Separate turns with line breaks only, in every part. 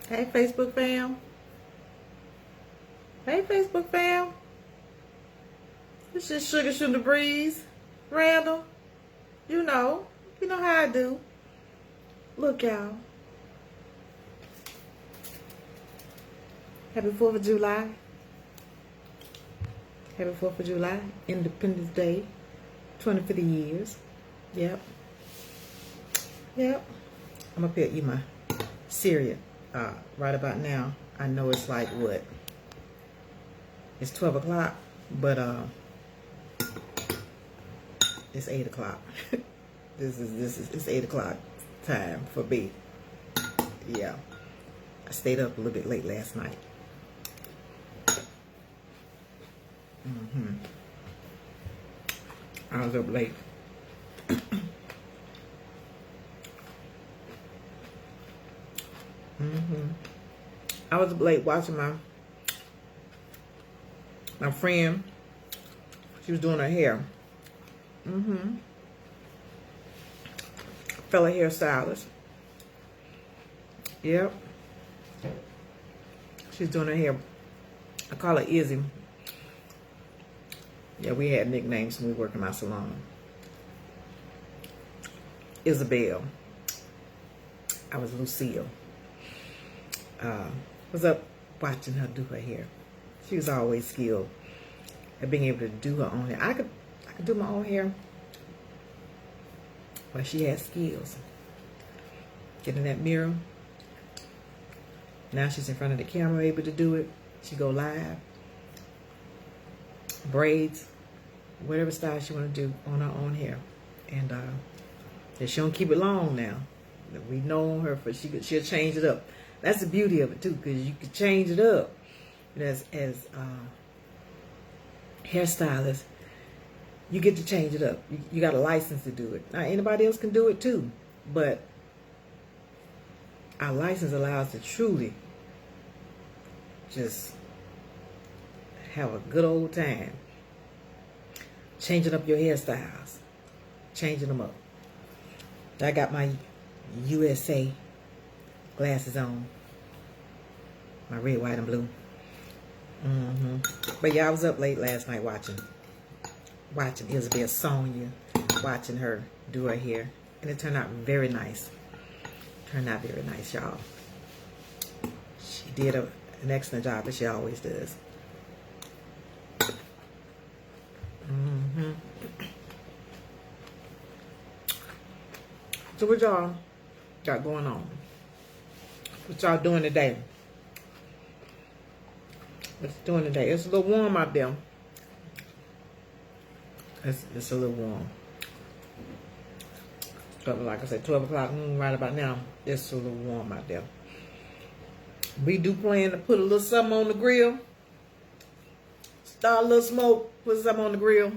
Hey, Facebook fam. Hey, Facebook fam. This is Shuga Shootin the Breeze. Randall. You know how I do. Look, y'all. Happy 4th of July. Happy 4th of July. Independence Day. 25 years. Yep. I'm going to eat my cereal right about now. I know it's like what? It's 12 o'clock, but it's 8 o'clock. It's 8 o'clock time for me. Yeah. I stayed up a little bit late last night. I was up late. I was up late watching my friend. She was doing her hair. Fellow hairstylist. Yep. She's doing her hair. I call her Izzy. Yeah, we had nicknames when we worked in my salon. Isabel. I was Lucille. Was up watching her do her hair. She was always skilled at being able to do her own hair. I could do my own hair, but she had skills. Get in that mirror. Now she's in front of the camera, able to do it. She go live. Braids, whatever style she want to do on her own hair, and she don't keep it long now. We know her for she'll change it up. That's the beauty of it too, because you can change it up. And as hairstylist, you get to change it up. You got a license to do it. Now anybody else can do it too, but our license allows us to truly just have a good old time changing up your hairstyles, changing them up. I got my USA glasses on, my red, white, and blue. But yeah, I was up late last night watching Isabel Sonia, watching her do her hair, and it turned out very nice. Turned out very nice, y'all. She did an excellent job, as she always does. So what y'all got going on? What y'all doing today? What's doing today? It's a little warm out there. It's a little warm. Like I said, 12 o'clock right about now. It's a little warm out there. We do plan to put a little something on the grill. Start a little smoke, put something on the grill.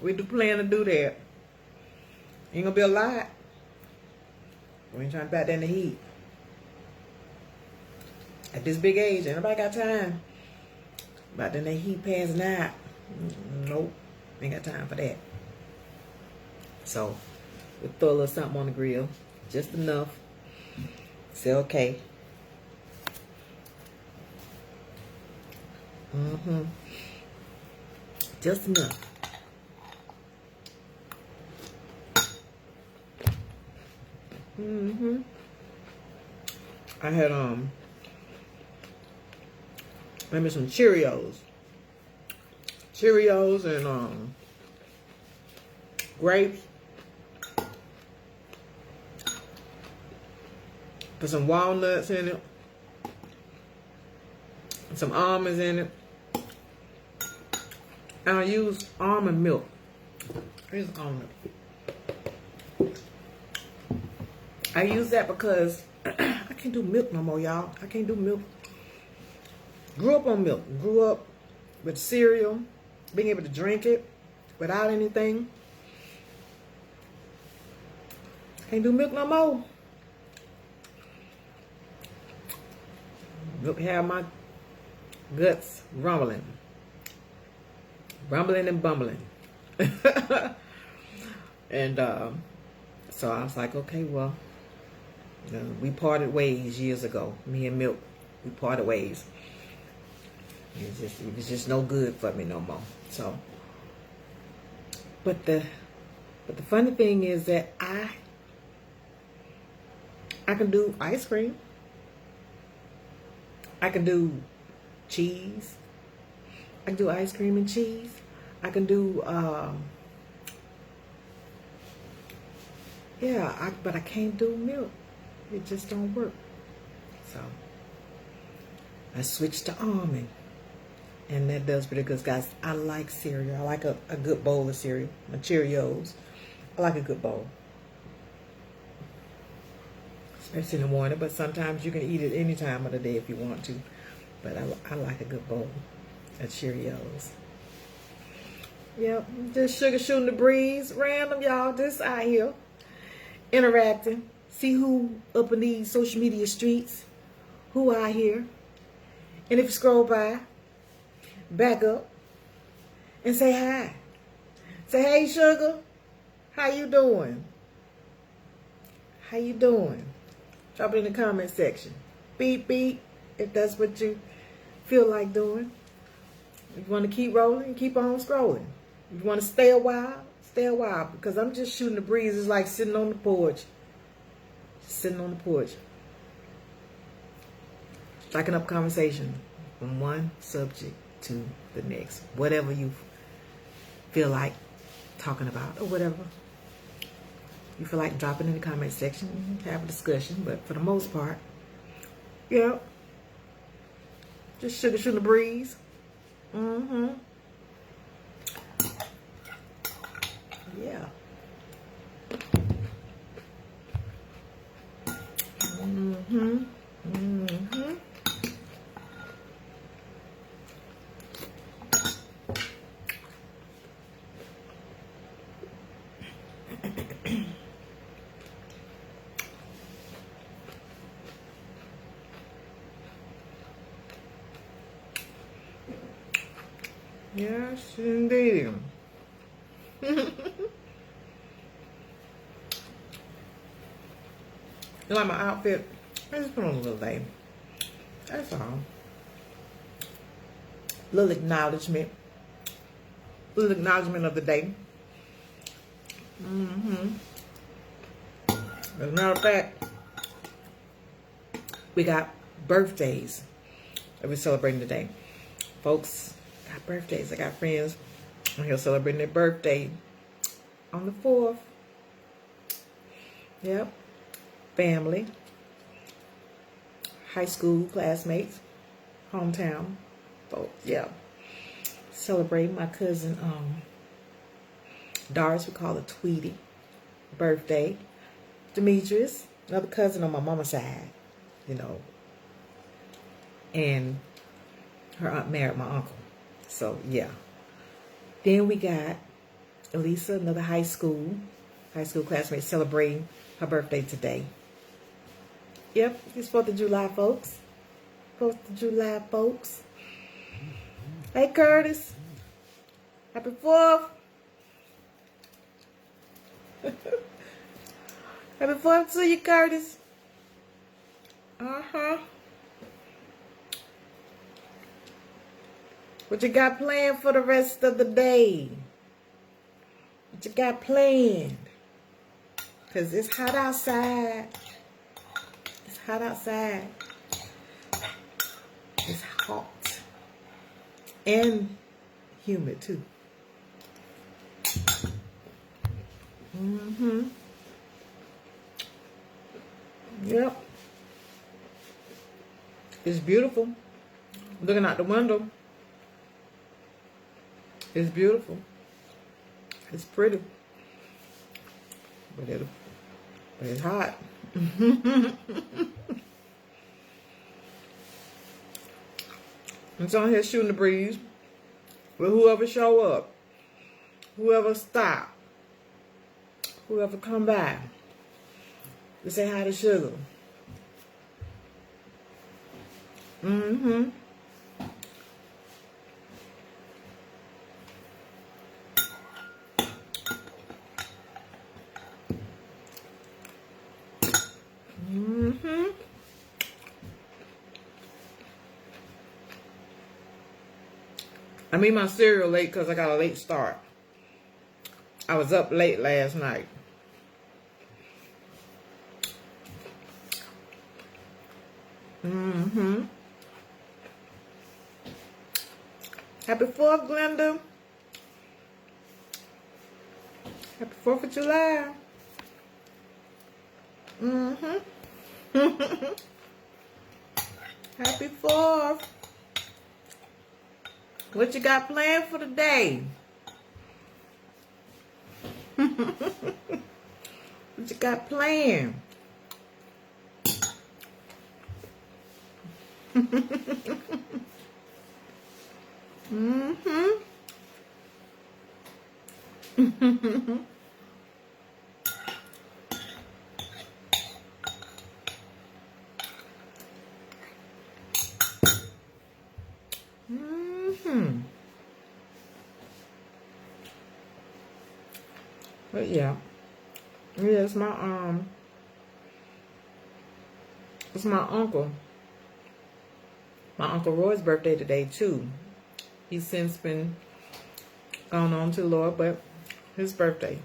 We do plan to do that. Ain't gonna be a lot. We ain't trying to back down the heat. At this big age, ain't nobody got time. Back then the heat passing out. Nope. Ain't got time for that. So, we'll throw a little something on the grill. Just enough. Say okay. Just enough. I had maybe some Cheerios and grapes. Put some walnuts in it. Some almonds in it. And I use almond milk. Here's almond milk. I use that because I can't do milk no more, y'all. I can't do milk. Grew up on milk. Grew up with cereal, being able to drink it without anything. Can't do milk no more. Milk have my guts rumbling. Rumbling and bumbling. And so I was like, okay, well, we parted ways years ago, me and milk. we parted ways. It was just no good for me no more. So, but the funny thing is that I can do ice cream. I can do cheese. I can do ice cream and cheese. I can do but I can't do milk. It just don't work. So I switched to almond. And that does pretty good, guys. I like cereal. I like a good bowl of cereal. My Cheerios. I like a good bowl. Especially in the morning. But sometimes you can eat it any time of the day if you want to. But I like a good bowl of Cheerios. Yep. Just sugar shooting the breeze. Random, y'all. Just out here. Interacting. See who up in these social media streets. Who out here. And if you scroll by, back up and say hi. Say, hey, Sugar, how you doing? How you doing? Drop it in the comment section. Beep, beep, if that's what you feel like doing. If you want to keep rolling, keep on scrolling. If you want to stay a while, because I'm just shooting the breeze. It's like sitting on the porch. Sitting on the porch. Striking up conversation from one subject to the next, whatever you feel like talking about or whatever you feel like dropping in the comment section, have a discussion. But for the most part, yeah, just sugar shooting the breeze. Yeah. Yes, indeed. You like my outfit? I just put on a little thing. That's all. Little acknowledgement. Little acknowledgement of the day. As a matter of fact, we got birthdays that we're celebrating today. Folks got birthdays. I got friends on here celebrating their birthday on the 4th. Yep. Family. High school classmates. Hometown folks. Yeah. Celebrating my cousin Doris, we call her Tweety, birthday. Demetrius, another cousin on my mama's side, you know. And her aunt married my uncle. So, yeah. Then we got Elisa, another high school classmate, celebrating her birthday today. Yep, it's 4th of July, folks. 4th of July, folks. Hey, Curtis. Happy 4th. Happy 4th to you, Curtis. What you got planned for the rest of the day? What you got planned? Because it's hot outside. It's hot outside. It's hot. And humid, too. Yep. It's beautiful. Looking out the window. It's beautiful. It's pretty. But it's hot. It's on here shooting the breeze. But whoever show up, whoever stop, whoever come by, to say hi to Sugar. made my cereal late because I got a late start. I was up late last night. Happy 4th, Glenda. Happy 4th of July. Happy 4th. What you got planned for the day? What you got planned? But yeah, it's my uncle. My Uncle Roy's birthday today too. He's since been gone on to the Lord, but his birthday.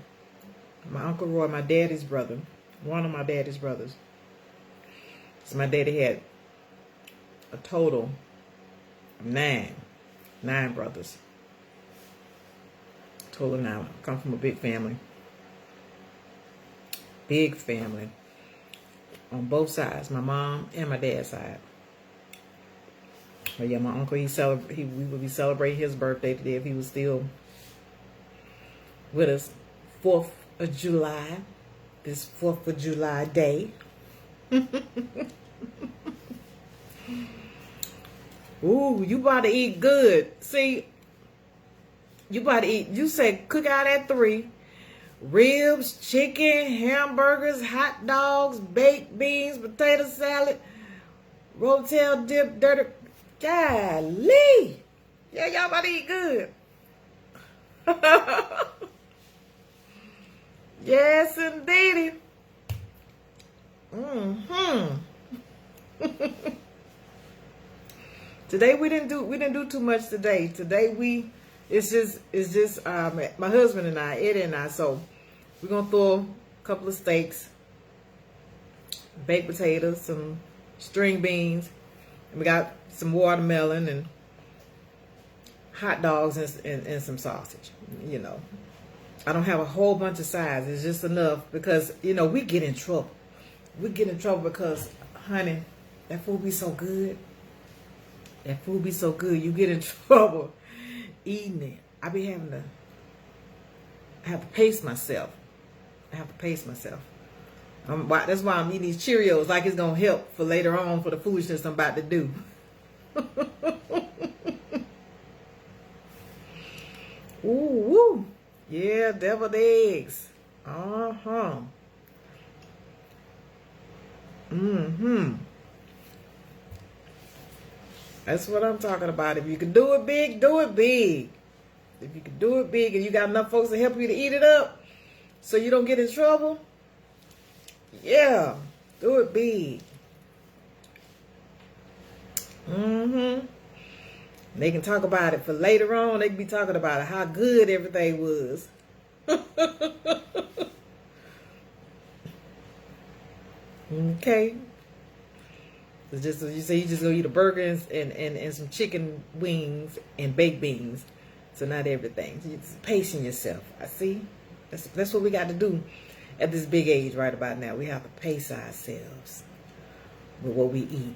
My Uncle Roy, my daddy's brother, one of my daddy's brothers. So my daddy had a total of nine brothers. Total of 9. I come from a big family. Big family. On both sides, my mom and my dad's side. But yeah, my uncle, we would be celebrating his birthday today if he was still with us. 4th of July. This 4th of July day. Ooh, you about to eat good. See, you about to eat. You said cook out at 3. Ribs, chicken, hamburgers, hot dogs, baked beans, potato salad, rotel dip, dirty. Golly. Yeah, y'all about to eat good. Yes, indeedy. Today we didn't do too much today. Today it's just my husband and I, Eddie and I. So we're gonna throw a couple of steaks, baked potatoes, some string beans, and we got some watermelon and hot dogs and some sausage. You know, I don't have a whole bunch of sides. It's just enough because, you know, we get in trouble. We get in trouble because, honey, that food be so good. That food be so good. You get in trouble eating it. I be having to pace myself. I have to pace myself. That's why I'm eating these Cheerios, like it's gonna help for later on for the foolishness I'm about to do. Ooh, woo. Yeah, deviled eggs. That's what I'm talking about. If you can do it big, do it big. If you can do it big and you got enough folks to help you to eat it up so you don't get in trouble, yeah, do it big. They can talk about it for later on. They can be talking about it, how good everything was. Okay. It's just, you say you just gonna eat a burger and some chicken wings and baked beans. So not everything. So you're just pacing yourself. I see. That's what we got to do at this big age right about now. We have to pace ourselves with what we eat.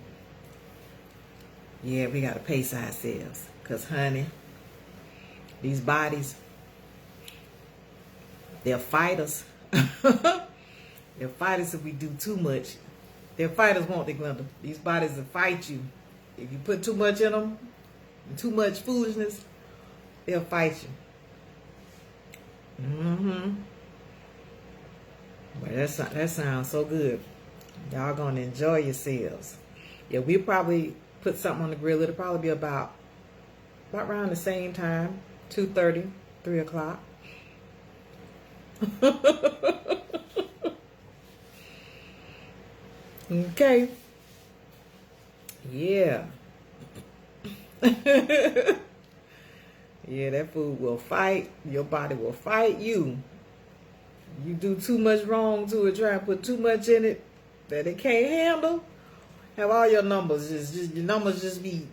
Yeah, we got to pace ourselves. Because, honey, these bodies, they're fighters. They're fighters if we do too much. They're fighters, won't they, Glenda? These bodies will fight you. If you put too much in them, and too much foolishness, they'll fight you. But that sounds so good. Y'all gonna enjoy yourselves. Yeah, we'll probably put something on the grill. It'll probably be about around the same time, 2:30, 3 o'clock. Okay. Yeah. Yeah, that food will fight. Your body will fight you. You do too much wrong to it, try and put too much in it that it can't handle. Have all your numbers just your numbers just be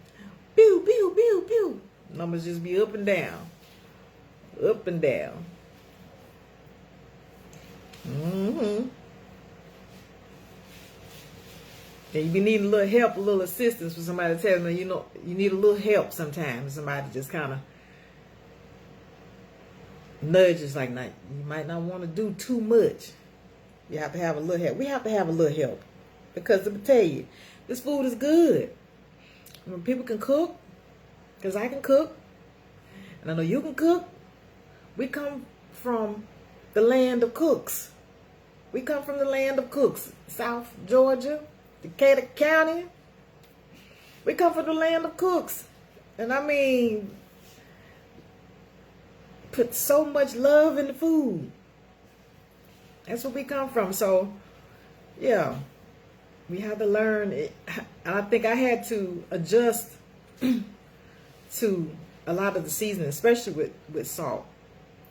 pew pew pew pew. Numbers just be up and down. Up and down. And you be needing a little help, a little assistance for somebody telling you, you need a little help sometimes. Somebody just kind of nudges like, nah, you might not want to do too much. You have to have a little help. We have to have a little help. Because let me tell you, this food is good. When people can cook, because I can cook, and I know you can cook, we come from the land of cooks. We come from the land of cooks. South Georgia, Decatur County. We come from the land of cooks. And I mean, put so much love in the food. That's where we come from. So, yeah, we have to learn it. And I think I had to adjust to a lot of the seasoning, especially with salt.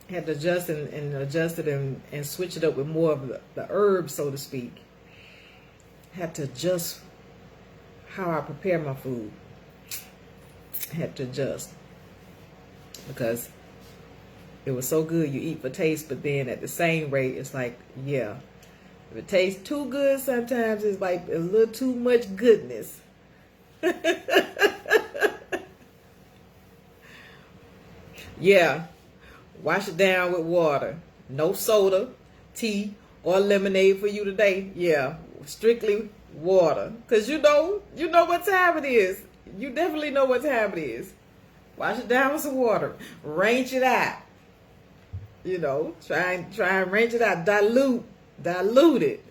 Had to adjust and adjust it and switch it up with more of the herbs, so to speak. Had to adjust how I prepare my food. Had to adjust because it was so good. You eat for taste, but then at the same rate, it's like, yeah, if it tastes too good, sometimes it's like a little too much goodness. Yeah, wash it down with water. No soda, tea, or lemonade for you today. Yeah, strictly water. Because you know what time it is. You definitely know what time it is. Wash it down with some water. Range it out. Try and range it out. Dilute it.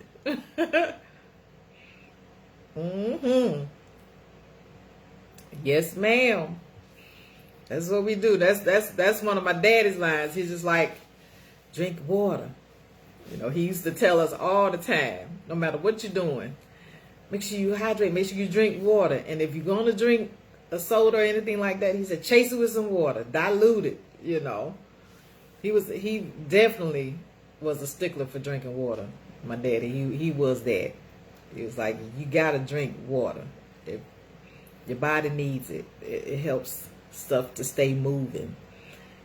Yes, ma'am. That's what we do. That's one of my daddy's lines. He's just like, drink water. He used to tell us all the time, no matter what you're doing, make sure you hydrate, make sure you drink water. And if you're going to drink a soda or anything like that, he said, chase it with some water, dilute it, He definitely was a stickler for drinking water. My daddy, he was that. He was like, you got to drink water. Your body needs it. It helps stuff to stay moving.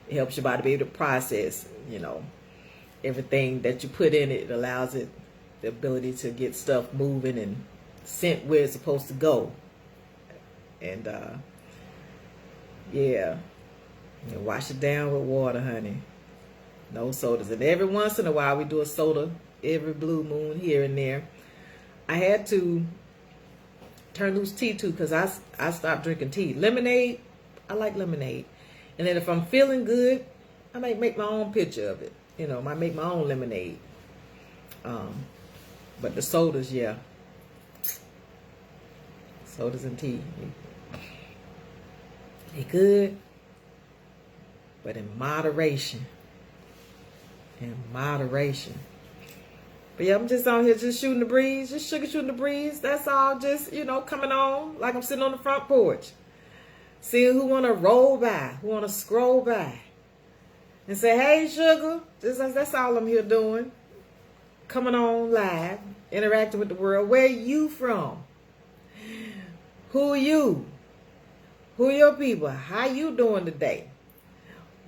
It helps your body be able to process, everything that you put in it. It allows it the ability to get stuff moving and sent where it's supposed to go. And yeah, wash it down with water, honey. No sodas. And every once in a while we do a soda, every blue moon here and there. I had to turn loose tea too, because I stopped drinking tea. Lemonade, I like lemonade. And then if I'm feeling good, I might make my own picture of it. I might make my own lemonade. But the sodas, yeah. Sodas and tea. They good, but in moderation. In moderation. But yeah, I'm just on here just shooting the breeze, just sugar shooting the breeze. That's all, just, coming on like I'm sitting on the front porch. Seeing who want to roll by, who want to scroll by. And say, hey, sugar. That's all I'm here doing. Coming on live, interacting with the world. Where you from? Who are you? Who are your people? How you doing today?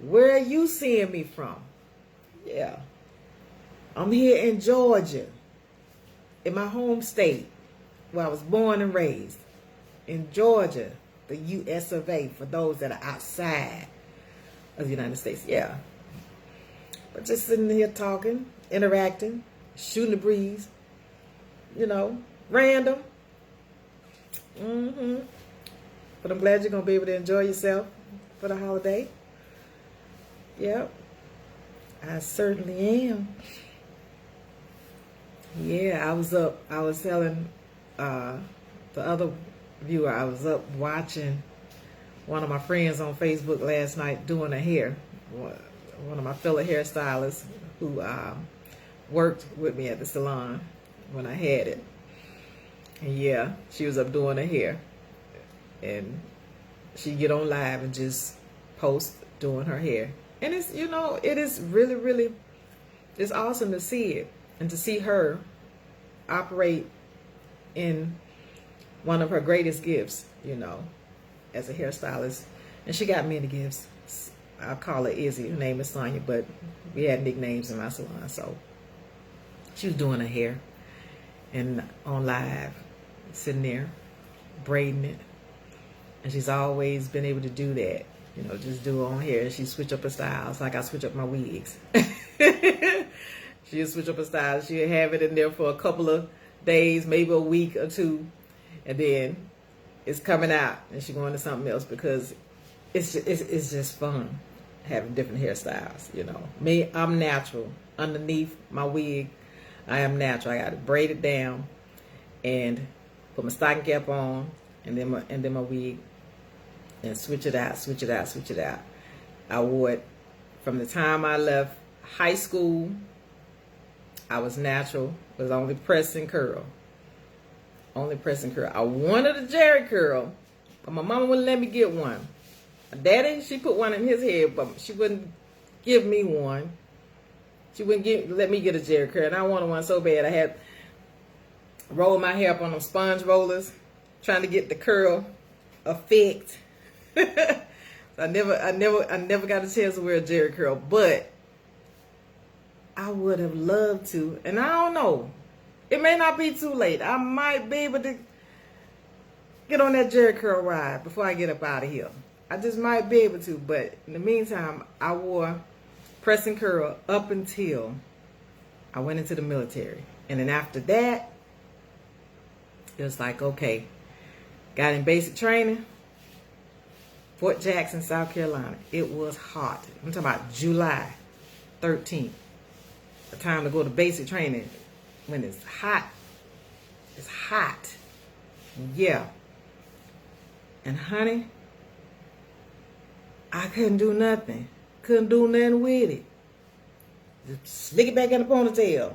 Where are you seeing me from? Yeah. I'm here in Georgia, in my home state, where I was born and raised. In Georgia, the U.S. of A., for those that are outside of the United States. Yeah. But just sitting here talking, interacting, shooting the breeze, random. But I'm glad you're going to be able to enjoy yourself for the holiday. Yep. I certainly am. Yeah, I was up. I was telling the other viewer, I was up watching one of my friends on Facebook last night doing her hair. One of my fellow hairstylists who worked with me at the salon when I had it. And yeah, she was up doing her hair. And she'd get on live and just post doing her hair. And it's, you know, it is really, really, it's awesome to see it and to see her operate in one of her greatest gifts, you know, as a hairstylist. And she got many gifts. I call her Izzy. Her name is Sonia, but we had nicknames in my salon. So she was doing her hair and on live, sitting there, braiding it. And she's always been able to do that. You know, just do her own hair. She switch up her styles like I switch up my wigs. She'll switch up her styles. She'll have it in there for a couple of days, maybe a week or two. And then it's coming out and she's going to something else because it's just fun having different hairstyles, you know. Me, I'm natural. Underneath my wig, I am natural. I got to braid it down and put my stocking cap on and then my wig and switch it out, switch it out, switch it out. I wore it from the time I left high school. I was natural. It was only press and curl. Only press and curl. I wanted a Jerry curl, but my mama wouldn't let me get one. My daddy, she put one in his head, but she wouldn't give me one. She wouldn't let me get a Jerry curl, and I wanted one so bad. I had rolled my hair up on them sponge rollers, trying to get the curl effect. I never got a chance to wear a Jerry curl, but I would have loved to, and I don't know. It may not be too late. I might be able to get on that Jerry curl ride before I get up out of here. I just might be able to, but in the meantime, I wore press and curl up until I went into the military. And then after that, it was like, okay, got in basic training, Fort Jackson, South Carolina. It was hot. I'm talking about July 13th. The time to go to basic training when it's hot. It's hot. Yeah. And honey, I couldn't do nothing. Couldn't do nothing with it. Just slick it back in the ponytail.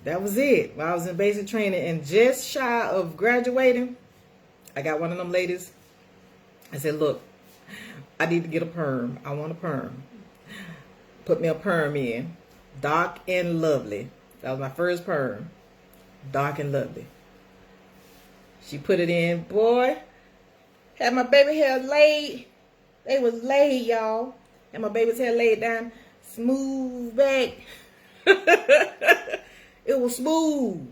That was it. While I was in basic training and just shy of graduating, I got one of them ladies. I said, look, I need to get a perm. I want a perm. Put me a perm in. Dark and lovely. That was my first perm. Dark and lovely. She put it in. Boy, had my baby hair laid. They was laid, y'all. Had my baby's hair laid down. Smooth back. It was smooth.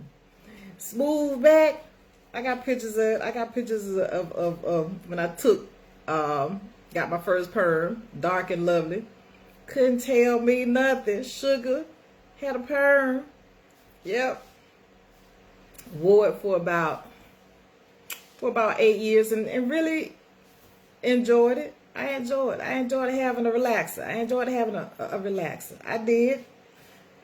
Smooth back. I got pictures of when I took, got my first perm. Dark and lovely. Couldn't tell me nothing. Sugar had a perm. Yep. Wore it for about 8 years and really enjoyed it. I enjoyed having a relaxer. I enjoyed having a relaxer. I did.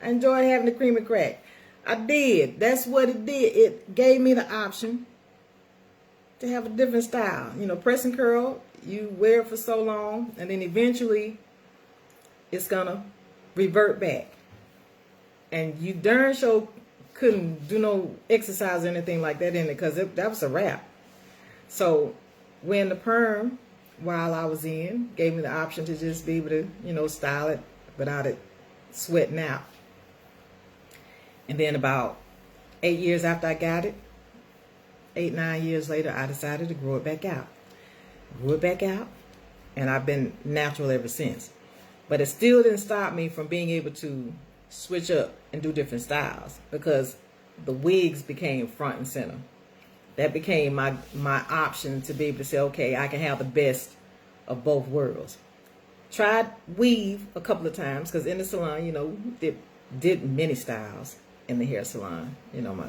I enjoyed having the cream and crack. I did. That's what it did. It gave me the option to have a different style. You know, press and curl, you wear it for so long, and then eventually it's gonna revert back. And you darn sure couldn't do no exercise or anything like that in it because that was a wrap. So when the perm, while I was in, gave me the option to just be able to, you know, style it without it sweating out. And then about 8 years after I got it, 8, 9 years later, I decided to grow it back out. Grew it back out, and I've been natural ever since. But it still didn't stop me from being able to switch up and do different styles because the wigs became front and center. That became my option to be able to say, okay, I can have the best of both worlds. Tried weave a couple of times because in the salon, you know, did many styles in the hair salon. You know,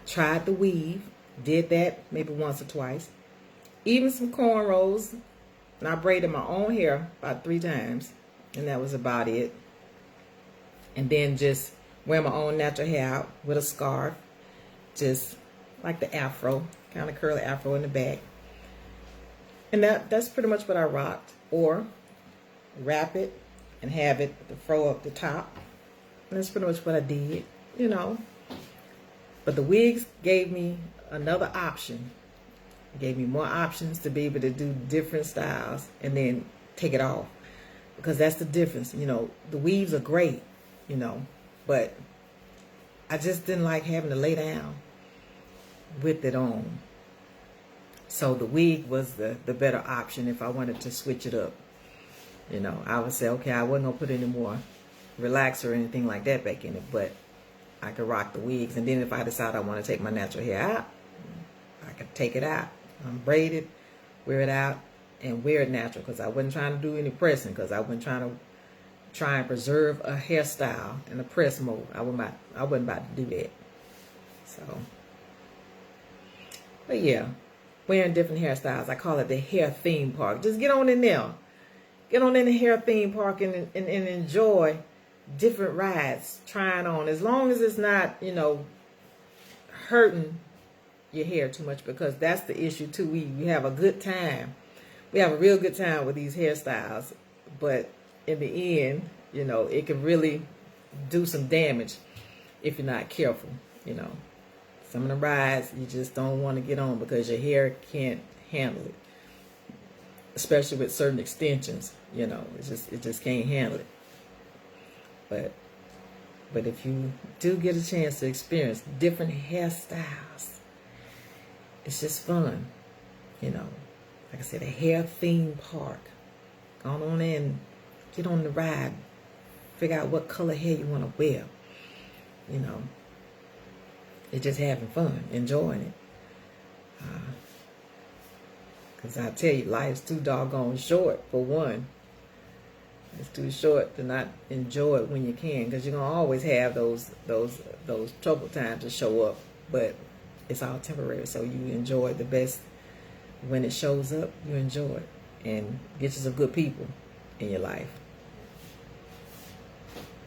tried the weave, did that maybe once or twice. Even some cornrows. And I braided my own hair about 3 times. And that was about it. And then just wear my own natural hair out with a scarf. Just like the afro. Kind of curly afro in the back. And that's pretty much what I rocked. Or wrap it and have it, the fro up the top. And that's pretty much what I did, you know. But the wigs gave me another option It gave me more options to be able to do different styles and then take it off. Because that's the difference. You know, the weaves are great, you know, but I just didn't like having to lay down with it on. So the wig was the better option if I wanted to switch it up. You know, I would say, okay, I wasn't going to put any more relaxer or anything like that back in it, but I could rock the wigs. And then if I decide I want to take my natural hair out, I could take it out, braid it, wear it out, and wear it natural, because I wasn't trying to do any pressing, because I wasn't trying to preserve a hairstyle in a press mode. I wasn't about to do that. So, but yeah, wearing different hairstyles. I call it the hair theme park. Just get on in there. Get on in the hair theme park and enjoy different rides, trying on, as long as it's not, you know, hurting your hair too much, because that's the issue too. We have a good time. We have a real good time with these hairstyles, but in the end, you know, it can really do some damage if you're not careful. You know, some of the rides you just don't want to get on because your hair can't handle it, especially with certain extensions. You know, it just can't handle it. But if you do get a chance to experience different hairstyles, it's just fun. You know, like I said, a hair theme park. Go on in, get on the ride, figure out what color hair you want to wear. You know, it's just having fun, enjoying it. Because I tell you, life's too doggone short, for one. It's too short to not enjoy it when you can, because you're going to always have those troubled times to show up. But it's all temporary, so you enjoy it the best. When it shows up, you enjoy it. And get you some good people in your life.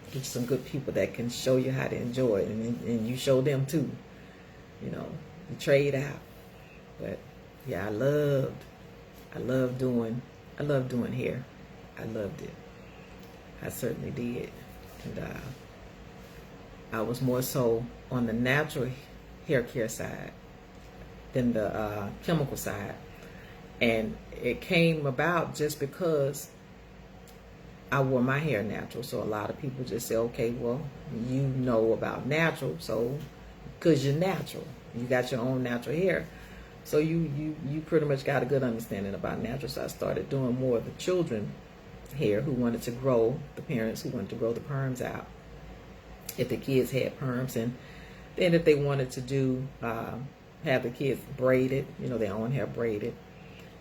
Get you some good people that can show you how to enjoy it. And you show them too. You know, you trade out. But yeah, I loved doing hair. I loved it. I certainly did. And I was more so on the natural hair care side than the chemical side. And it came about just because I wore my hair natural. So a lot of people just say, okay, well, you know about natural, so because you're natural, you got your own natural hair, so you pretty much got a good understanding about natural. So I started doing more of the children hair who wanted to grow, the parents who wanted to grow the perms out, if the kids had perms. And then if they wanted to do have the kids braided, you know, their own hair braided.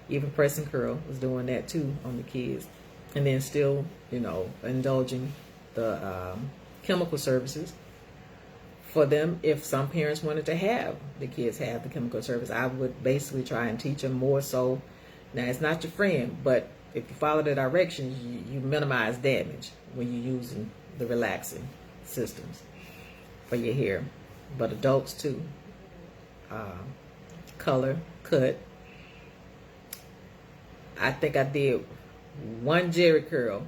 Even press and curl was doing that too on the kids. And then still, you know, indulging the chemical services for them. If some parents wanted to have the kids have the chemical service, I would basically try and teach them more so. Now, it's not your friend, but if you follow the directions, you minimize damage when you're using the relaxing systems for your hair. But adults too. Color, cut. I think I did one jerry curl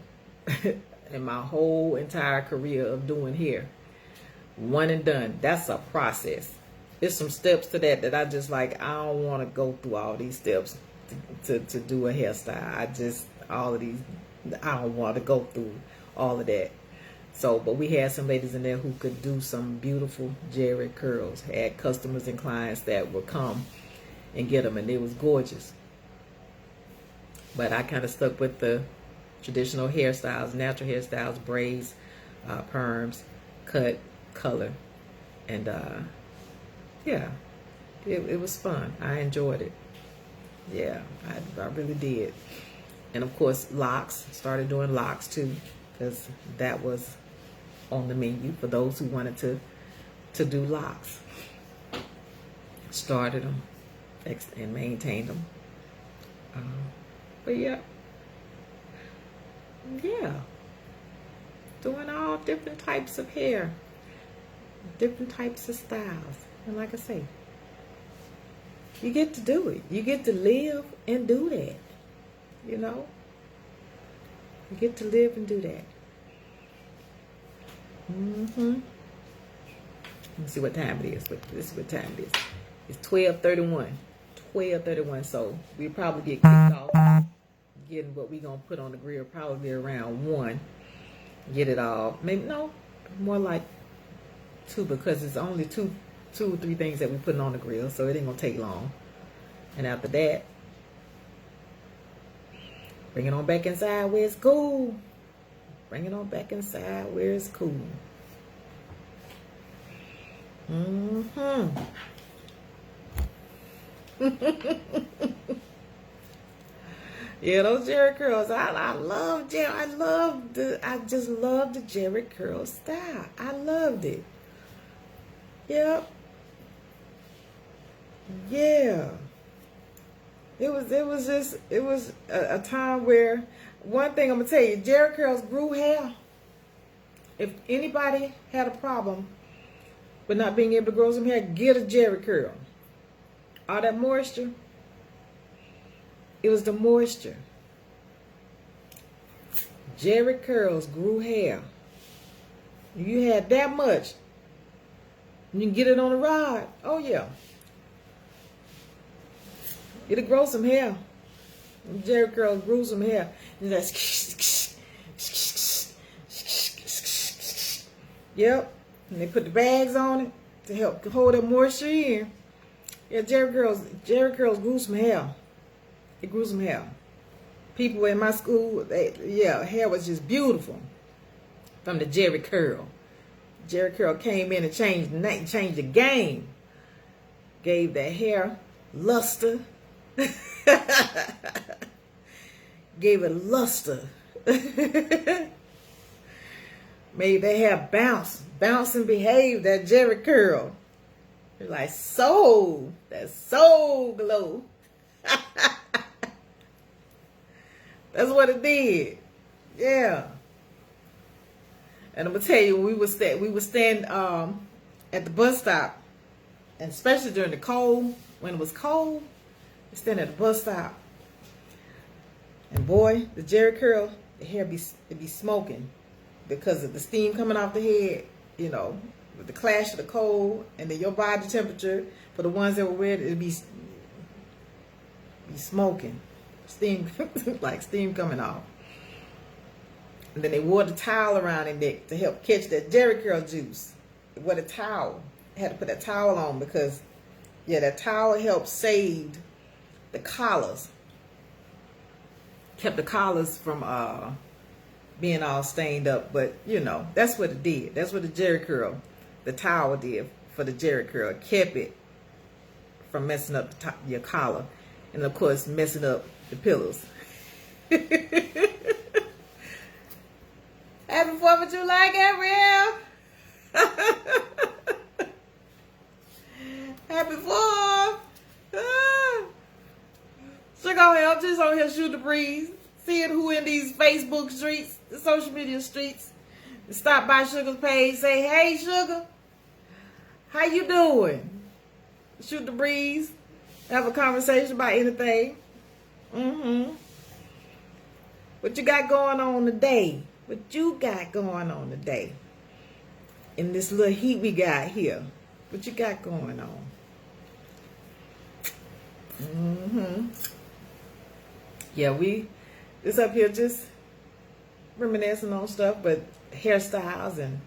in my whole entire career of doing hair. One and done. That's a process. There's some steps to that I just like, I don't want to go through all these steps to do a hairstyle. I don't want to go through all of that. So, but we had some ladies in there who could do some beautiful jerry curls. Had customers and clients that would come and get them, and they was gorgeous. But I kind of stuck with the traditional hairstyles, natural hairstyles, braids, perms, cut, color. And yeah, it was fun. I enjoyed it. Yeah, I really did. And of course, locks. Started doing locks too, because that was on the menu for those who wanted to do locks. Started them and maintained them. But yeah, doing all different types of hair, different types of styles. And like I say, you get to do it. You get to live and do that. You know, you get to live and do that. Let me see what time it is. This is what time it is. It's 12:31. 12:31, so we probably get kicked off getting what we gonna put on the grill probably around 1. Get it all, maybe no, more like 2, because it's only two or three things that we putting on the grill, so it ain't gonna take long. And after that, bring it on back inside where it's cool. Bring it on back inside where it's cool. Yeah, those Jerry curls. I love Jerry. I just love the Jerry curl style. I loved it. Yep. Yeah. It was a time where, one thing I'm gonna tell you, Jerry curls grew hair. If anybody had a problem with not being able to grow some hair, get a Jerry curl. All that moisture, it was the moisture. Jerry curls grew hair. If you had that much, you can get it on a rod. Oh yeah. It'll grow some hair. Jerry curl grew some hair. And that's yep. And they put the bags on it to help hold that moisture in. Yeah, Jerry curls grew some hair. It grew some hair. People in my school, hair was just beautiful from the Jerry curl. Jerry curl came in and changed the game. Gave the hair luster. Gave it luster. Made their hair bounce and behave. That Jerry curl. It's like soul. That soul glow. That's what it did. Yeah. And I'm gonna tell you, we would stand at the bus stop, and especially during the cold, when it was cold, we stand at the bus stop. And boy, the Jerry curl, the hair be smoking because of the steam coming off the head, you know, with the clash of the cold and then your body temperature. For the ones that were wearing it, it'd be smoking. Steam, like steam coming off. And then they wore the towel around their neck to help catch that Jerry curl juice. They wore the towel. They had to put that towel on because, yeah, that towel helped save the collars. Kept the collars from being all stained up. But, you know, that's what it did. That's what the Jerry curl, the towel did for the Jerry curl. It kept it from messing up your collar. And, of course, messing up the pillows. Happy 4th of July, Gabrielle. Happy 4th. Shuga on here. I'm just on here shooting the breeze. Seeing who in these Facebook streets, the social media streets. Stop by Shuga's page. Say, hey, Shuga. How you doing? Shoot the breeze. Have a conversation about anything. What you got going on today? What you got going on today? In this little heat we got here. What you got going on? Yeah, it's up here just reminiscing on stuff, but hairstyles. And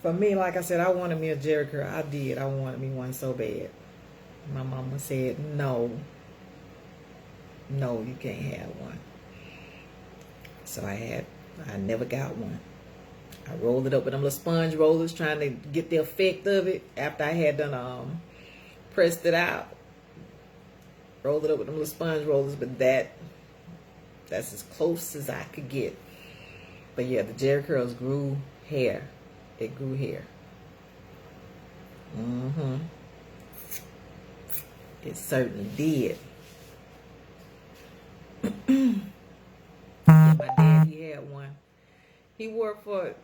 for me, like I said, I wanted me a Jerry curl. I did. I wanted me one so bad. My mama said, no, you can't have one. So I never got one. I rolled it up with them little sponge rollers, trying to get the effect of it after I had done pressed it out. Rolled it up with them little sponge rollers, but that's as close as I could get. But yeah, the Jerry curls grew hair. It grew hair. It certainly did. Yeah, my dad, he had one. He wore it for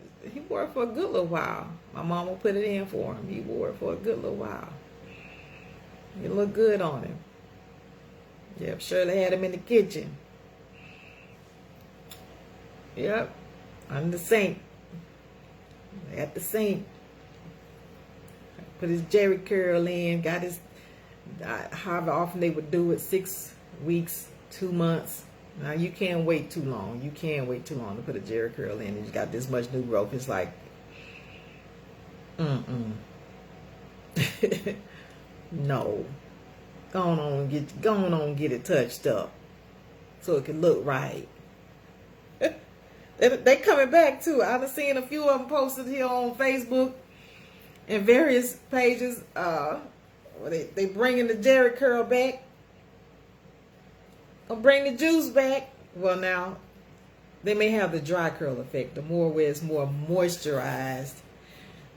a good little while. My mama put it in for him. He wore it for a good little while. It looked good on him. Yep, Shirley had him in the kitchen. Yep, under the sink. At the sink. Put his Jerry curl in, got his however often they would do it, 6 weeks, 2 months. Now you can't wait too long. You can't wait too long to put a Jerry curl in. And you got this much new growth. It's like, no. Go on, get it touched up so it can look right. They coming back too. I've seen a few of them posted here on Facebook and various pages. They bringing the Jerry curl back. Gonna bring the juice back. Well, now they may have the dry curl effect. The more where it's more moisturized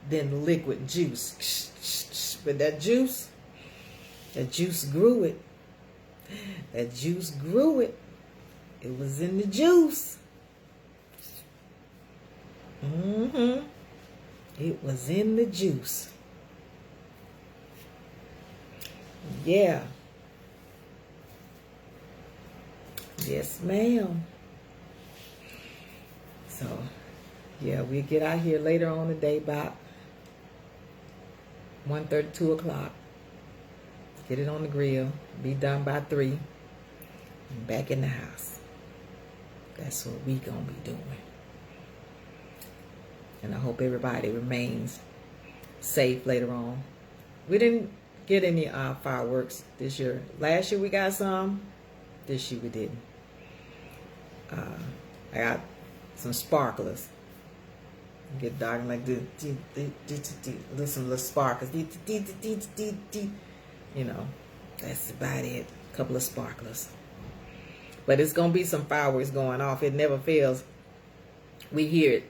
than the liquid juice. But that juice grew it. That juice grew it. It was in the juice. It was in the juice. Yeah. Yes, ma'am. So, yeah, we'll get out here later on today about 1:30, 2 o'clock. Get it on the grill. Be done by 3. And back in the house. That's what we gonna be doing. And I hope everybody remains safe later on. We didn't get any fireworks this year. Last year we got some. This year we didn't. I got some sparklers. Get dark like this. Some little sparklers. You know, that's about it. A couple of sparklers. But it's gonna be some fireworks going off. It never fails. We hear it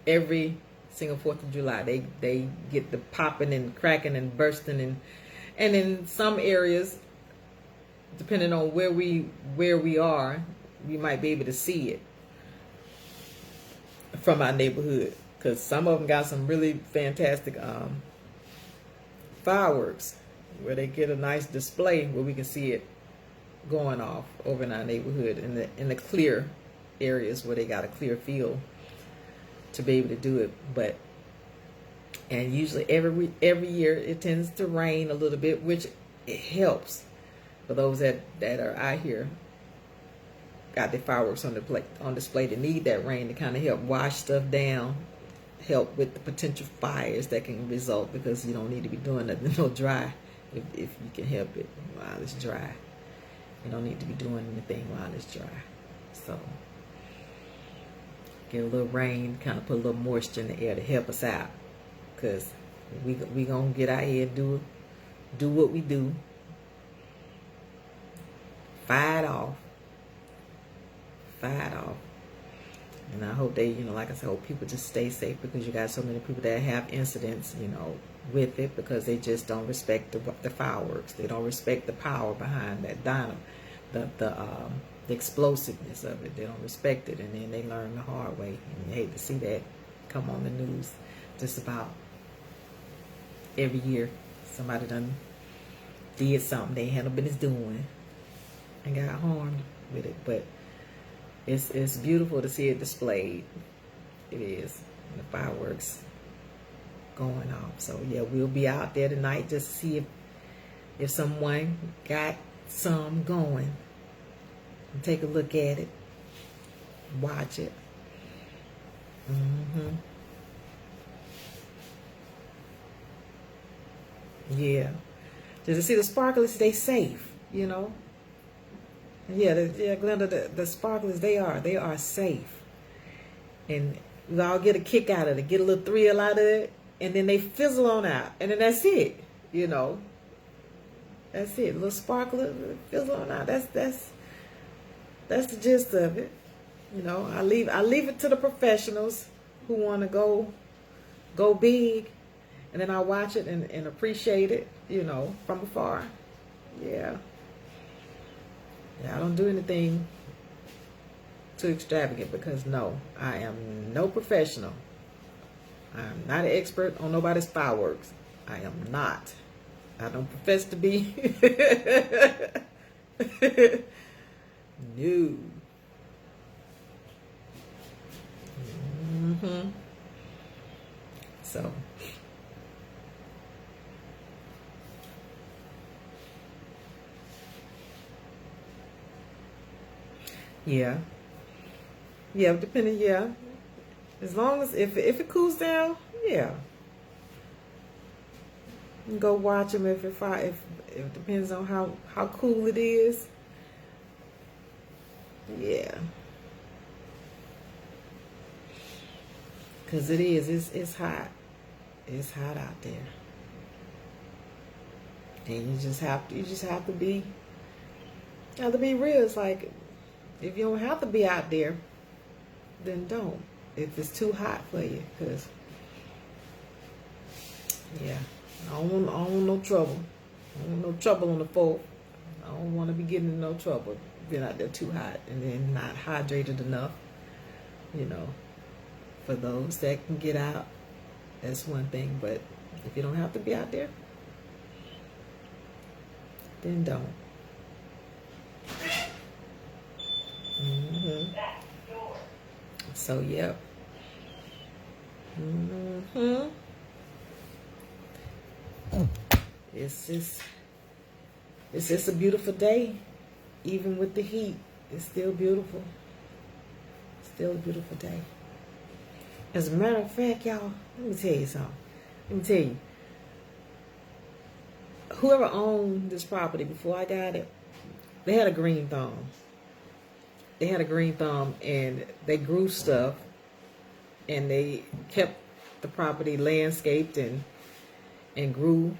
every single 4th of July. They get the popping and cracking and bursting and in some areas, depending on where we are, we might be able to see it from our neighborhood, because some of them got some really fantastic fireworks where they get a nice display where we can see it going off over in our neighborhood in the clear areas where they got a clear field to be able to do it. And usually every year it tends to rain a little bit, which it helps for those that are out here got the fireworks on display to need that rain to kind of help wash stuff down, help with the potential fires that can result, because you don't need to be doing nothing no dry if you can help it while it's dry. You don't need to be doing anything while it's dry. So get a little rain, kind of put a little moisture in the air to help us out, because we gonna get out here and do what we do. Fire it off. And I hope they, like I said, hope people just stay safe, because you got so many people that have incidents, with it, because they just don't respect the fireworks. They don't respect the power behind that dynamo, the explosiveness of it. They don't respect it, and then they learn the hard way. And you hate to see that come on the news just about every year. Somebody done did something they had no business doing and got harmed with it. But it's beautiful to see it displayed. It is. The fireworks going off. So yeah, we'll be out there tonight just to see if someone got some going. And take a look at it. Watch it. Yeah. Just to see the sparklers stay safe, Yeah, Glenda, the sparklers, they are safe. And we all get a kick out of it, get a little thrill out of it, and then they fizzle on out. And then that's it, That's it. A little sparkler, fizzle on out. That's the gist of it. I leave it to the professionals who want to go big, and then I watch it and appreciate it, from afar. Yeah. Yeah, I don't do anything too extravagant, because no, I am no professional. I'm not an expert on nobody's fireworks. I am not. I don't profess to be. No. So Yeah. Yeah, depending, yeah. As long as, if it cools down, yeah. You can go watch them if it depends on how cool it is. Yeah. Because it's hot. It's hot out there. And you just have to be real. It's like, if you don't have to be out there, then don't. If it's too hot for you, because yeah, I don't want no trouble. I don't want no trouble on the 4th. I don't want to be getting in no trouble being out there too hot and then not hydrated enough. You know, for those that can get out, that's one thing. But if you don't have to be out there, then don't. So, yep. It's just a beautiful day. Even with the heat, it's still beautiful. Still a beautiful day. As a matter of fact, y'all, let me tell you something. Let me tell you. Whoever owned this property before I got it, they had a green thumb. They had a green thumb, and they grew stuff, and they kept the property landscaped and grew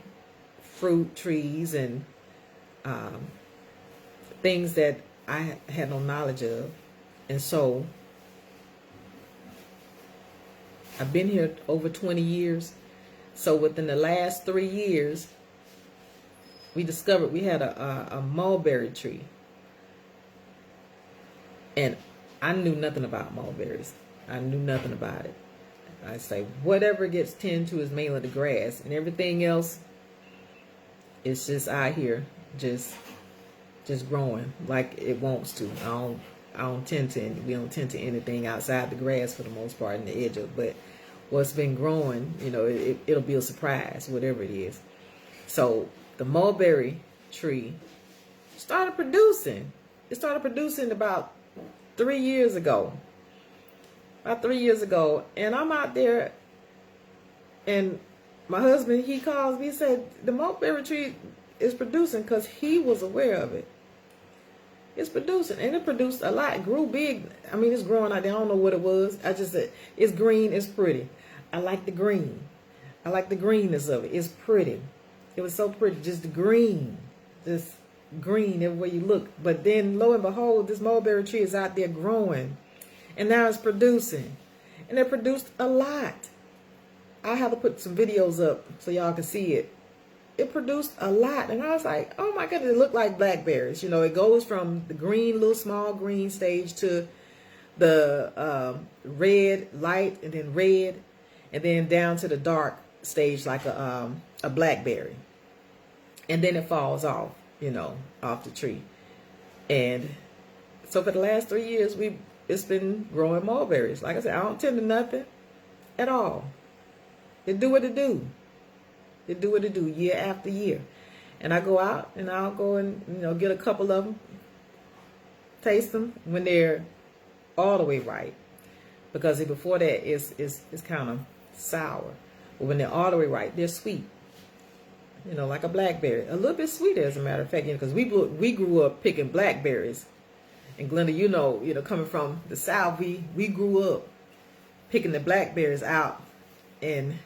fruit trees and things that I had no knowledge of. And so I've been here over 20 years. So within the last 3 years, we discovered we had a mulberry tree. And I knew nothing about mulberries. I knew nothing about it. I say whatever gets tended to is mainly the grass, and everything else is just out here, just growing like it wants to. We don't tend to anything outside the grass for the most part in the edge of. But what's been growing, you know, it'll be a surprise, whatever it is. So the mulberry tree started producing. It started producing about 3 years ago. About 3 years ago. And I'm out there, and my husband, he calls me, he said, the mulberry tree is producing, because he was aware of it. It's producing, and it produced a lot. It grew big. I mean, it's growing out there. I don't know what it was. I just said, it's green, it's pretty. I like the green. I like the greenness of it. It's pretty. It was so pretty, just the green. Just green everywhere you look. But then lo and behold, this mulberry tree is out there growing, and now it's producing, and it produced a lot. I have to put some videos up so y'all can see it. It produced a lot, and I was like, oh my goodness, it looked like blackberries. You know, it goes from the green, little small green stage to the red, light, and then red, and then down to the dark stage like a blackberry, and then it falls off, you know, off the tree. And so for the last 3 years, it's been growing mulberries. Like I said, I don't tend to nothing at all. It do what it do. It do what it do year after year. And I go out and I'll go and, you know, get a couple of them, taste them when they're all the way ripe. Because before that, it's kind of sour. But when they're all the way ripe, they're sweet. You know, like a blackberry. A little bit sweeter, as a matter of fact, you know, because we grew up picking blackberries. And Glenda, you know, coming from the South, we grew up picking the blackberries out, and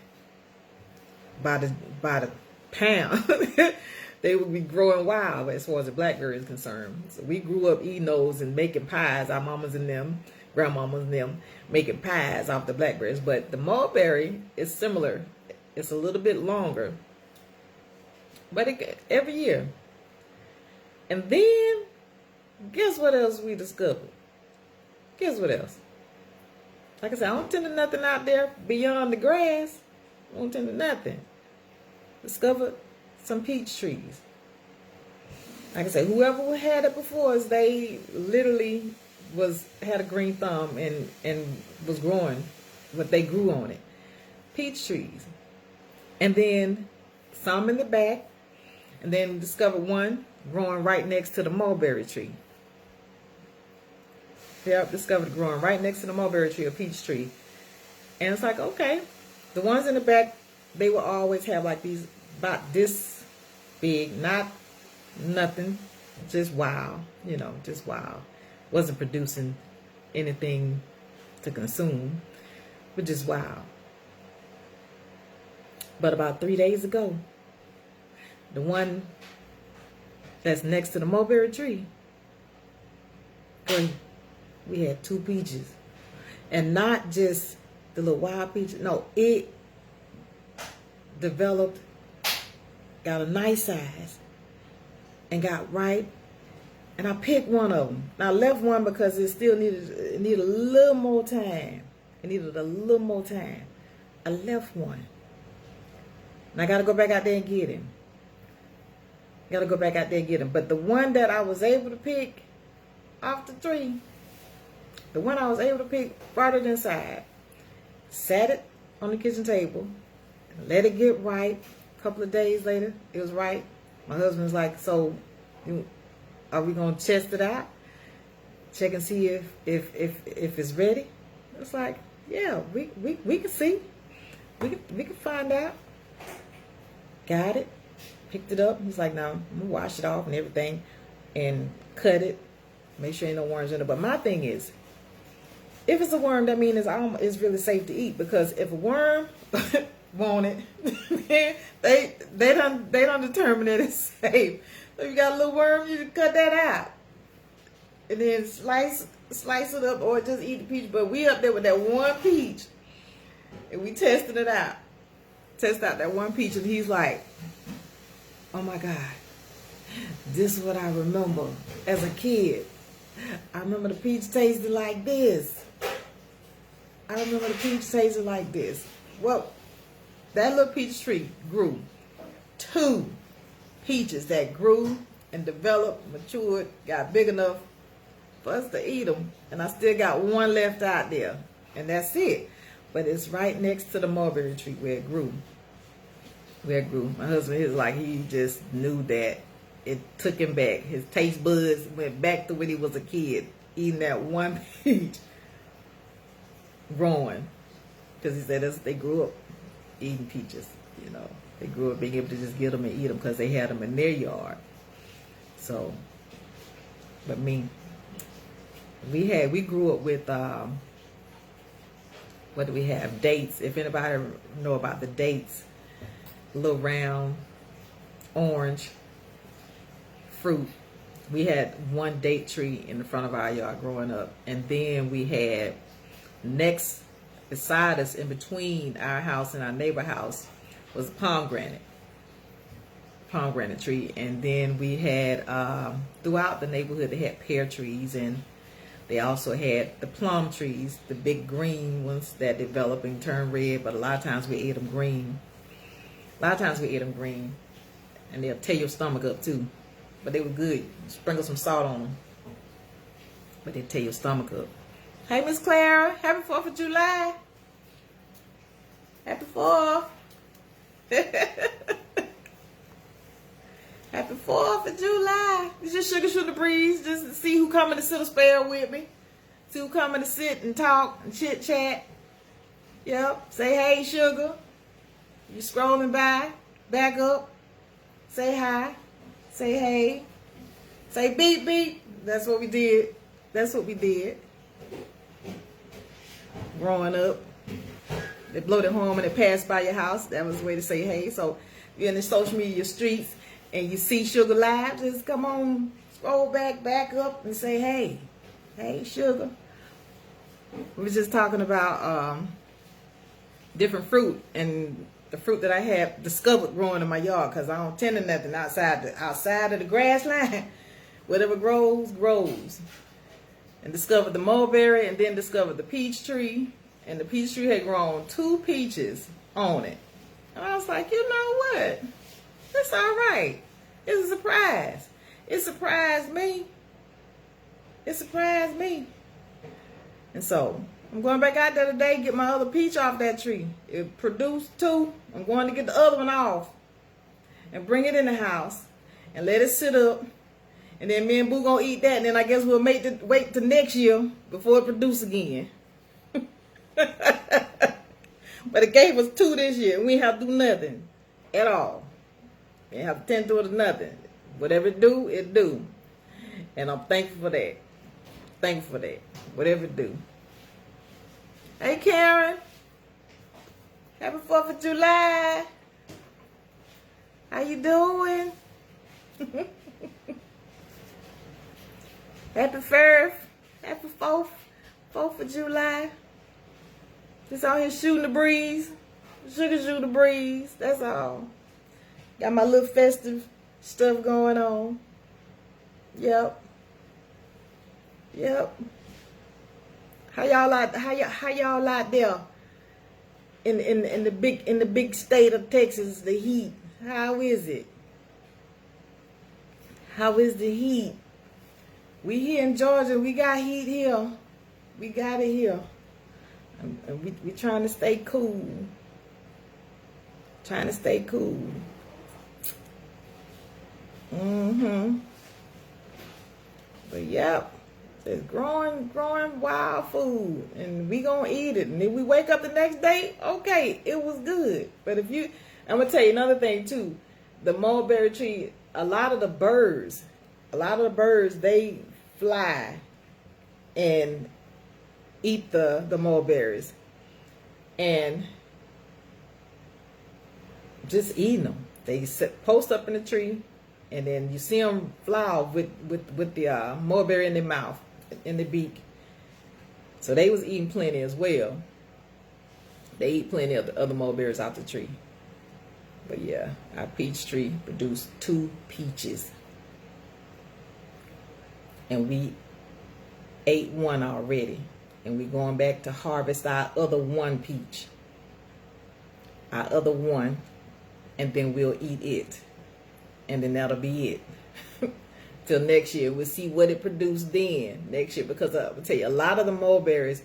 by the pound, they would be growing wild as far as the blackberry is concerned. So we grew up eating those and making pies. Our mamas and them, grandmamas and them, making pies off the blackberries. But the mulberry is similar. It's a little bit longer, but every year. And then, guess what else we discovered? Guess what else? Like I said, I don't tend to nothing out there beyond the grass. I don't tend to nothing. Discovered some peach trees. Like I said, whoever had it before us, they literally had a green thumb and was growing what they grew on it. Peach trees. And then some in the back. And then discovered one growing right next to the mulberry tree. Yep, discovered it growing right next to the mulberry tree, a peach tree. And it's like, okay. The ones in the back, they will always have like these, about this big, not nothing, just wild, you know, just wild. Wasn't producing anything to consume, but just wild. But about 3 days ago, the one that's next to the mulberry tree, we had 2 peaches. And not just the little wild peaches. No, it developed, got a nice size, and got ripe. And I picked one of them. And I left one because it still needed a little more time. It needed a little more time. I left one. And I got to go back out there and get him. But the one that I was able to pick off the tree, brought it inside, sat it on the kitchen table, let it get ripe. A couple of days later, it was ripe. My husband's like, so are we going to test it out? Check and see if it's ready? It's like, yeah, we can see. We can find out. Got it. Picked it up. He's like, no, I'm going to wash it off and everything and cut it. Make sure ain't no worms in it. But my thing is, if it's a worm, that means it's really safe to eat. Because if a worm want it, they don't determine that it's safe. So if you got a little worm, you can cut that out. And then slice it up or just eat the peach. But we up there with that one peach. And we tested it out. Test out that one peach. And he's like, oh my God, this is what I remember as a kid. I remember the peach tasted like this. Well, that little peach tree grew 2 peaches that grew and developed, matured, got big enough for us to eat them. And I still got one left out there. And that's it. But it's right next to the mulberry tree where it grew. My husband, he just knew that it took him back. His taste buds went back to when he was a kid, eating that one peach, growing. Because he said they grew up eating peaches, you know. They grew up being able to just get them and eat them because they had them in their yard. So, but me, we grew up with, what do we have? Dates. If anybody know about the dates, little round orange fruit. We had one date tree in the front of our yard growing up, and then we had next beside us, in between our house and our neighbor house, was a pomegranate tree. And then we had throughout the neighborhood, they had pear trees, and they also had the plum trees, the big green ones that develop and turn red. But a lot of times we ate them green. And they'll tear your stomach up too. But they were good. Sprinkle some salt on them. But they tear your stomach up. Hey, Miss Clara. Happy 4th of July. Happy 4th. Happy 4th of July. It's just Shuga Shootin' the breeze. Just to see who coming to sit a spell with me. See who coming to sit and talk and chit chat. Yep. Say hey, Sugar. You scrolling by. Back up. Say hi. Say hey. Say beep beep. That's what we did. Growing up. They blow their horn when they pass by your house. That was the way to say hey. So if you're in the social media streets and you see Sugar live, just come on, scroll back up and say hey. Hey, Sugar. We were just talking about different fruit, and the fruit that I have discovered growing in my yard, because I don't tend to nothing outside of the grass line. Whatever grows. And discovered the mulberry, and then discovered the peach tree. And the peach tree had grown 2 peaches on it. And I was like, you know what? That's all right. It's a surprise. It surprised me. And so I'm going back out there today, get my other peach off that tree. It produced 2. I'm going to get the other one off and bring it in the house and let it sit up And then me and Boo gonna eat that, and then I guess we'll wait till next year before it produce again. But it gave us 2 this year. We ain't have to do nothing at all. We ain't have to tend to it or nothing. Whatever it do, it do. And I'm thankful for that. Thankful for that. Whatever it do. Hey, Karen. Happy 4th of July. How you doing? Happy 1st. Happy 4th. 4th of July. Just out here shooting the breeze. Sugar shoot the breeze. That's all. Got my little festive stuff going on. Yep. Yep. How y'all out there in the big state of Texas, the heat? How is it? How is the heat? We here in Georgia, we got heat here. We got it here. And we trying to stay cool. Trying to stay cool. But yep, it's growing wild food, and we gonna eat it. And if we wake up the next day, okay, it was good. But I'm gonna tell you another thing too. The mulberry tree, a lot of the birds, they fly and eat the mulberries, and just eating them. They post up in the tree, and then you see them fly off with the mulberry in their mouth, in the beak. So they was eating plenty as well. They eat plenty of the other mulberries out the tree. But yeah, our peach tree produced 2 peaches. And we ate 1 already. And we going back to harvest our other 1 peach. Our other 1. And then we'll eat it. And then that'll be it. Till next year. We'll see what it produced then. Next year. Because I'll tell you, a lot of the mulberries,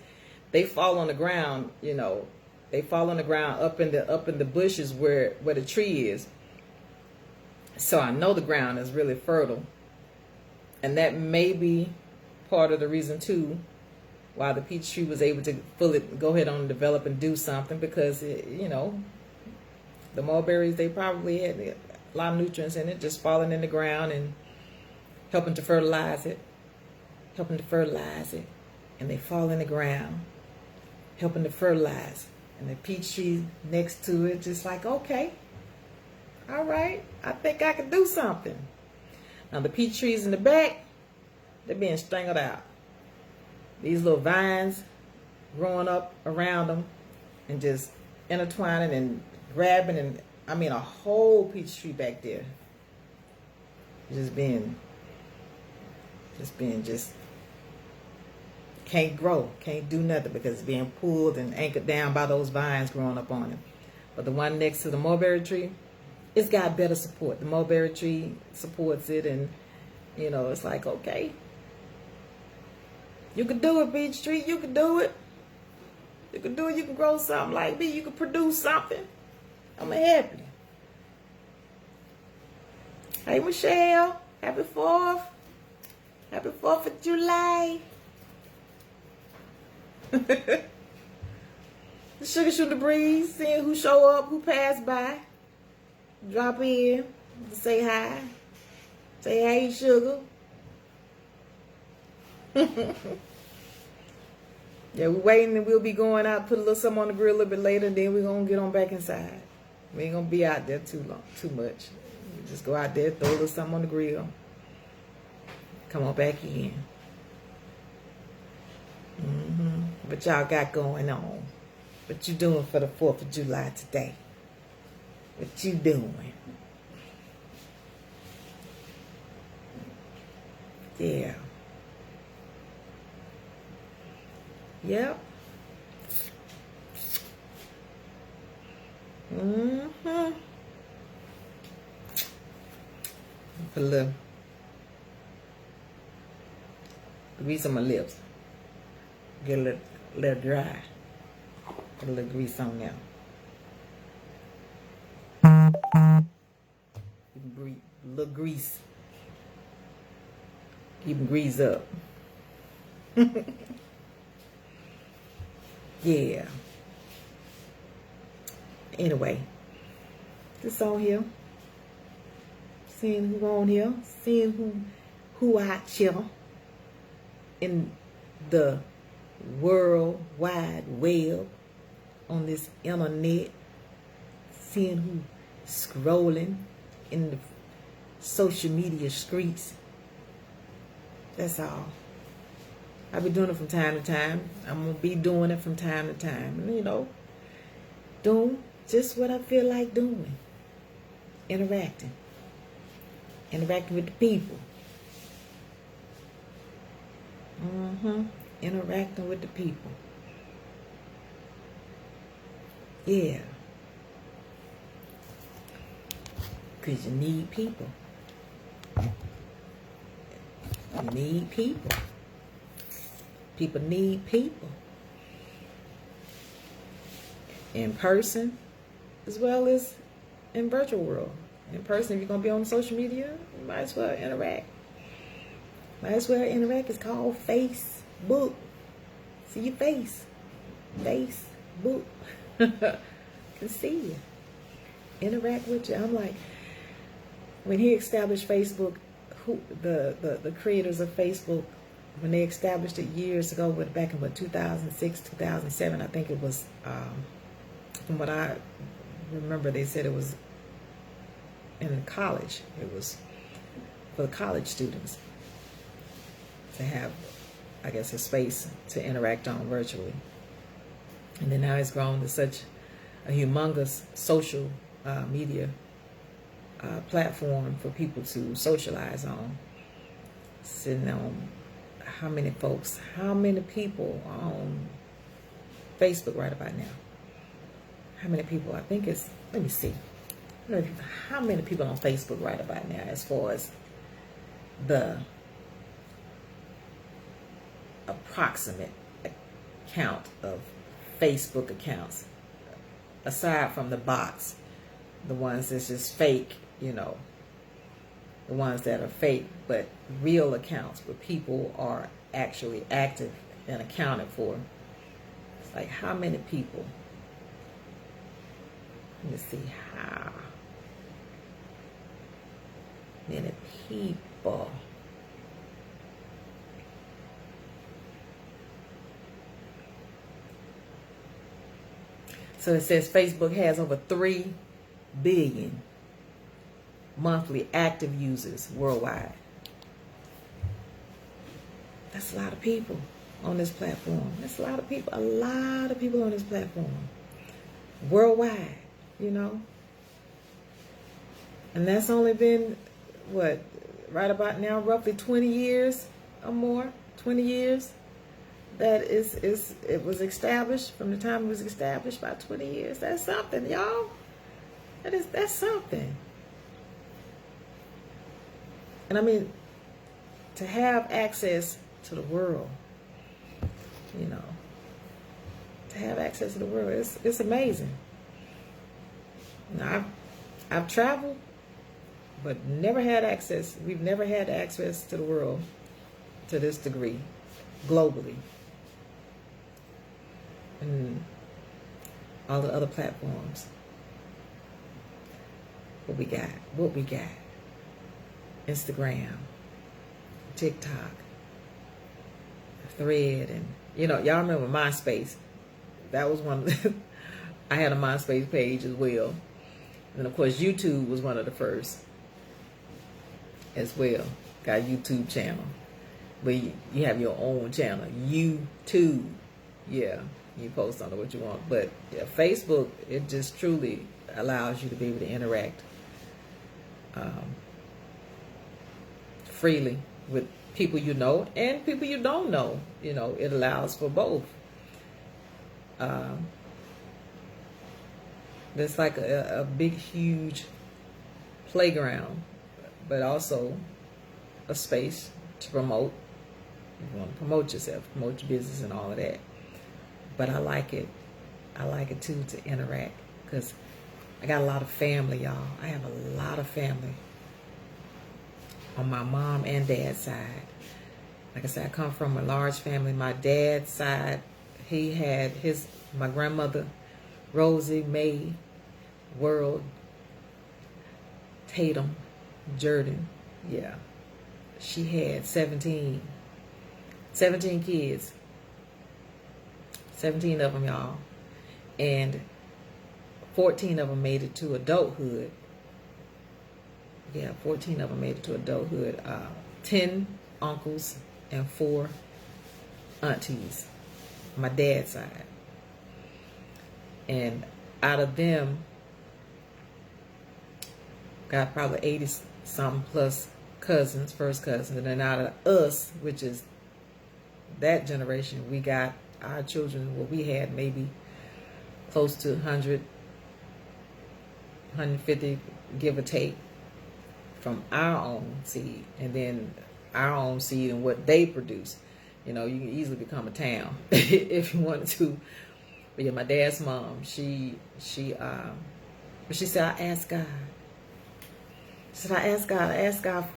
they fall on the ground, you know. They fall on the ground up in the bushes where the tree is. So I know the ground is really fertile. And that may be part of the reason too why the peach tree was able to fully go ahead on and develop and do something, because you know, the mulberries, they probably had a lot of nutrients in it, just falling in the ground and helping to fertilize it. And they fall in the ground, helping to fertilize. And the peach tree next to it, just like, okay, all right, I think I could do something. Now the peach trees in the back, they're being strangled out. These little vines growing up around them and just intertwining and grabbing, and I mean a whole peach tree back there. Just can't grow, can't do nothing because it's being pulled and anchored down by those vines growing up on it. But the one next to the mulberry tree, it's got better support. The mulberry tree supports it, and you know, it's like, okay, you can do it, peach tree, you can do it. You can do it, you can grow something like me, you can produce something. I'm happy. Hey Michelle, happy 4th. Happy 4th of July. The Sugar Shootin' the breeze, seeing who show up, who pass by. Drop in, say hi. Say hey, sugar. Yeah, we're waiting, and we'll be going out, put a little something on the grill a little bit later, and then we're going to get on back inside. We ain't going to be out there too much. We just go out there, throw a little something on the grill. Come on back in. What y'all got going on? What you doing for the 4th of July today? What you doing? Yeah. Yep. Put a little grease on my lips. Get a little dry. Put a little grease on there. You can breathe a little grease. Keep them greased up. Yeah. Anyway, just on here, seeing who on here, seeing who out here in the world wide web, on this internet, seeing who scrolling in the social media streets. That's all. I'll be doing it from time to time. I'm going to be doing it from time to time. You know, doing just what I feel like doing. Interacting. Interacting with the people. Interacting with the people. Yeah. Because you need people. You need people. People need people. In person as well as in virtual world. In person, if you're going to be on social media, you might as well interact. Might as well interact. It's called Facebook. See your face. Facebook. Can see you. Interact with you. I'm like, when he established Facebook, the creators of Facebook, when they established it years ago, back in 2006, 2007, I think it was, from what I remember, they said it was in college. It was for the college students to have, I guess, a space to interact on virtually. And then now it's grown to such a humongous social media platform for people to socialize on. Sitting on how many people are on Facebook right about now? How many people? I think it's, let me see. How many people on Facebook right about now as far as the approximate count of Facebook accounts, aside from the bots, the ones that's just fake, you know, the ones that are fake, but real accounts where people are actually active and accounted for. It's like, how many people? Let me see, how many people? So it says Facebook has over 3 billion monthly active users worldwide. That's a lot of people on this platform. That's a lot of people on this platform. Worldwide, you know. And that's only been, what, right about now, roughly 20 years or more, 20 years. That it was established, from the time it was established, by 20 years. That's something, y'all. That's something. And I mean, to have access to the world, you know, to have access to the world, it's amazing. Now, I've traveled, but never had access. We've never had access to the world to this degree, globally. And all the other platforms. What we got? Instagram, TikTok, Thread, and you know, y'all remember MySpace? That was one of the, I had a MySpace page as well. And of course YouTube was one of the first as well. Got a YouTube channel. But you have your own channel. YouTube. Yeah. You post on it what you want. But yeah, Facebook, it just truly allows you to be able to interact freely with people you know and people you don't know. You know, it allows for both. There's like a big, huge playground, but also a space to promote. You want to promote yourself, promote your business and all of that. But I like it. I like it too, to interact, because I got a lot of family, y'all. I have a lot of family on my mom and dad's side. Like I said, I come from a large family. My dad's side, he had my grandmother, Rosie Mae World Tatum Jordan. Yeah. She had 17 kids. 17 of them, y'all. And 14 of them made it to adulthood. Yeah, 14 of them made it to adulthood. 10 uncles and 4 aunties. My dad's side. And out of them, got probably 80 something plus cousins, first cousins. And then out of us, which is that generation, we got our children, well, we had maybe close to 100, 150, give or take, from our own seed. And then our own seed and what they produce. You know, you can easily become a town if you wanted to. But yeah, my dad's mom, she said, I asked God. She said, I asked God